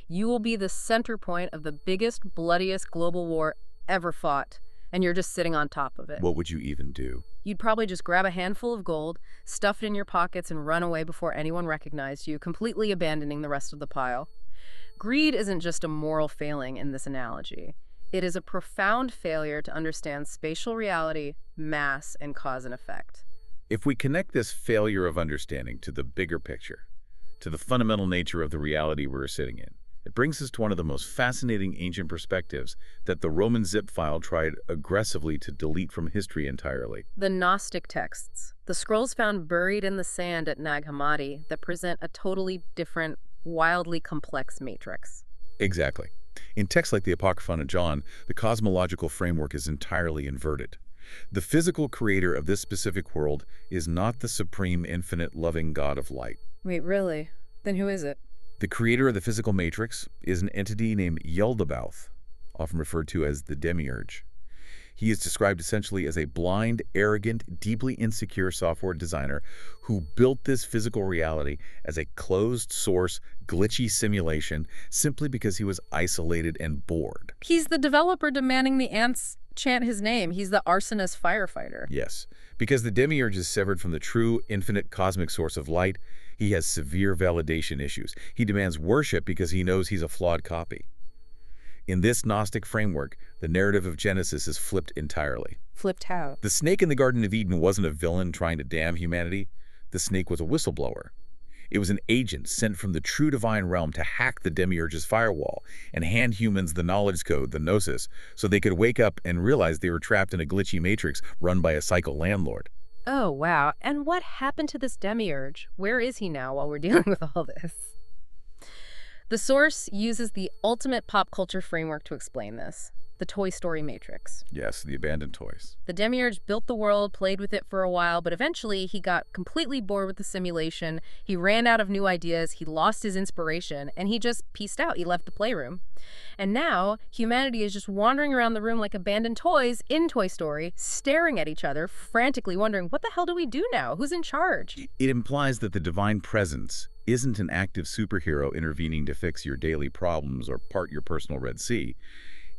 You will be the center point of the biggest, bloodiest global war ever fought. And you're just sitting on top of it. What would you even do? You'd probably just grab a handful of gold, stuff it in your pockets, and run away before anyone recognized you, completely abandoning the rest of the pile. Greed isn't just a moral failing in this analogy. It is a profound failure to understand spatial reality, mass, and cause and effect. If we connect this failure of understanding to the bigger picture, to the fundamental nature of the reality we're sitting in, it brings us to one of the most fascinating ancient perspectives that the Roman zip file tried aggressively to delete from history entirely. The Gnostic texts, the scrolls found buried in the sand at Nag Hammadi that present a totally different, wildly complex matrix. Exactly. In texts like the Apocrypha of John, the cosmological framework is entirely inverted. The physical creator of this specific world is not the supreme, infinite, loving God of light. Wait, really? Then who is it? The creator of the physical matrix is an entity named Yaldabaoth, often referred to as the Demiurge. He is described essentially as a blind, arrogant, deeply insecure software designer who built this physical reality as a closed-source, glitchy simulation simply because he was isolated and bored. He's the developer demanding the ants chant his name. He's the arsonist firefighter. Yes, because the Demiurge is severed from the true, infinite cosmic source of light, he has severe validation issues. He demands worship because he knows he's a flawed copy. In this Gnostic framework, the narrative of Genesis is flipped entirely. Flipped how? The snake in the Garden of Eden wasn't a villain trying to damn humanity. The snake was a whistleblower. It was an agent sent from the true divine realm to hack the Demiurge's firewall and hand humans the knowledge code, the gnosis, so they could wake up and realize they were trapped in a glitchy matrix run by a psycho landlord. Oh, wow. And what happened to this Demiurge? Where is he now while we're dealing with all this? The source uses the ultimate pop culture framework to explain this. The Toy Story Matrix. Yes, the abandoned toys. The Demiurge built the world, played with it for a while, but eventually he got completely bored with the simulation. He ran out of new ideas, he lost his inspiration, and he just peaced out. He left the playroom. And now humanity is just wandering around the room like abandoned toys in Toy Story, staring at each other, frantically wondering, what the hell do we do now? Who's in charge? It implies that the divine presence isn't an active superhero intervening to fix your daily problems or part your personal Red Sea.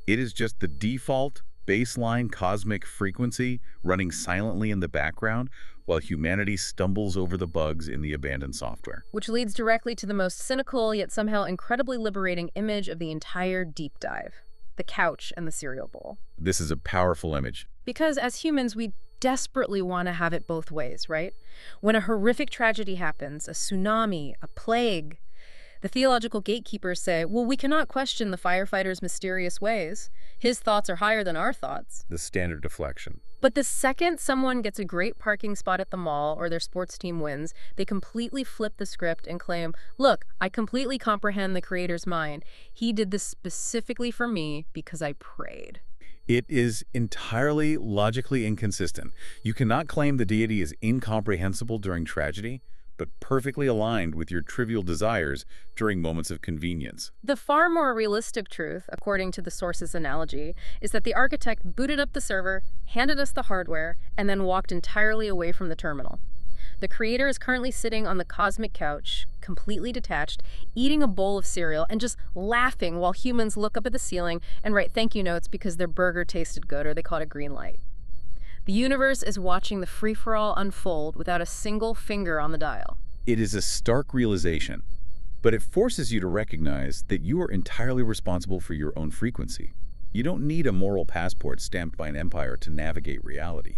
It is just the default baseline cosmic frequency running silently in the background while humanity stumbles over the bugs in the abandoned software. Which leads directly to the most cynical yet somehow incredibly liberating image of the entire deep dive. The couch and the cereal bowl. This is a powerful image. Because as humans, we desperately want to have it both ways, right? When a horrific tragedy happens, a tsunami, a plague, The theological gatekeepers say, well, we cannot question the firefighter's mysterious ways. His thoughts are higher than our thoughts. The standard deflection. But the second someone gets a great parking spot at the mall or their sports team wins, they completely flip the script and claim, look, I completely comprehend the Creator's mind. He did this specifically for me because I prayed. It is entirely logically inconsistent. You cannot claim the deity is incomprehensible during tragedy, but perfectly aligned with your trivial desires during moments of convenience. The far more realistic truth, according to the source's analogy, is that the architect booted up the server, handed us the hardware, and then walked entirely away from the terminal. The Creator is currently sitting on the cosmic couch, completely detached, eating a bowl of cereal and just laughing while humans look up at the ceiling and write thank you notes because their burger tasted good, or they call it a green light. The universe is watching the free-for-all unfold without a single finger on the dial. It is a stark realization, but it forces you to recognize that you are entirely responsible for your own frequency. You don't need a moral passport stamped by an empire to navigate reality.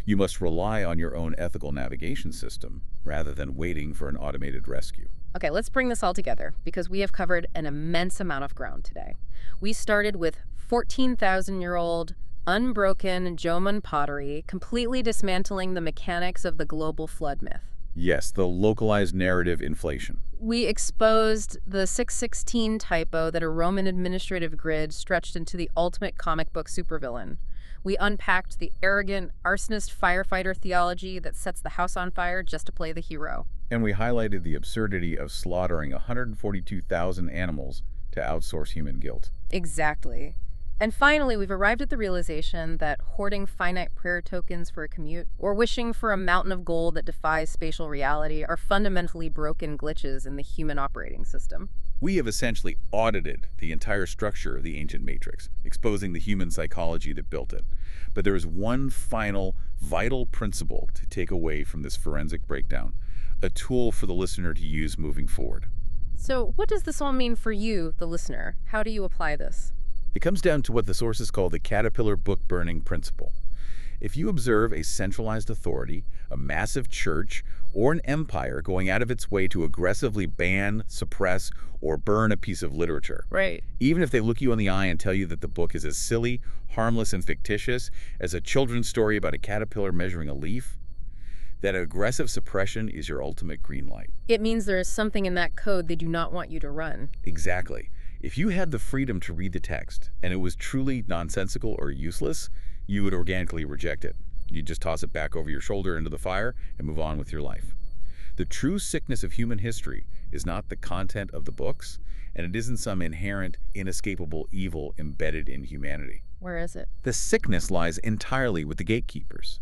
You must rely on your own ethical navigation system rather than waiting for an automated rescue. Okay, let's bring this all together because we have covered an immense amount of ground today. We started with 14,000-year-old unbroken Jomon pottery, completely dismantling the mechanics of the global flood myth. Yes, the localized narrative inflation. We exposed the 616 typo that a Roman administrative grid stretched into the ultimate comic book supervillain. We unpacked the arrogant arsonist firefighter theology that sets the house on fire just to play the hero. And we highlighted the absurdity of slaughtering 142,000 animals to outsource human guilt. Exactly. And finally, we've arrived at the realization that hoarding finite prayer tokens for a commute or wishing for a mountain of gold that defies spatial reality are fundamentally broken glitches in the human operating system. We have essentially audited the entire structure of the ancient matrix, exposing the human psychology that built it. But there is one final, vital principle to take away from this forensic breakdown, a tool for the listener to use moving forward. So what does this all mean for you, the listener? How do you apply this? It comes down to what the sources call the caterpillar book burning principle. If you observe a centralized authority, a massive church, or an empire going out of its way to aggressively ban, suppress, or burn a piece of literature, Right. even if they look you in the eye and tell you that the book is as silly, harmless, and fictitious as a children's story about a caterpillar measuring a leaf, that aggressive suppression is your ultimate green light. It means there is something in that code they do not want you to run. Exactly. If you had the freedom to read the text and it was truly nonsensical or useless, you would organically reject it. You'd just toss it back over your shoulder into the fire and move on with your life. The true sickness of human history is not the content of the books, and it isn't some inherent, inescapable evil embedded in humanity. Where is it? The sickness lies entirely with the gatekeepers.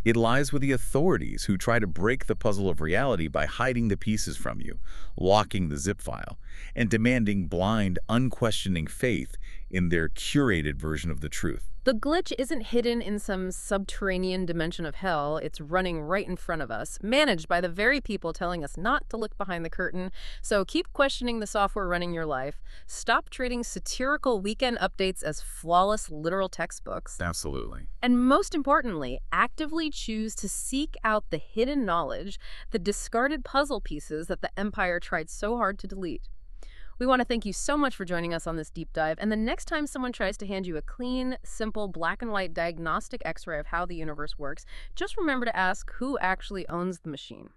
It lies with the authorities who try to break the puzzle of reality by hiding the pieces from you, locking the zip file, and demanding blind, unquestioning faith in their curated version of the truth. The glitch isn't hidden in some subterranean dimension of hell. It's running right in front of us, managed by the very people telling us not to look behind the curtain. So keep questioning the software running your life. Stop treating satirical weekend updates as flawless literal textbooks. Absolutely. And most importantly, actively choose to seek out the hidden knowledge, the discarded puzzle pieces that the Empire tried so hard to delete. We want to thank you so much for joining us on this deep dive, and the next time someone tries to hand you a clean, simple, black and white diagnostic x-ray of how the universe works, just remember to ask who actually owns the machine.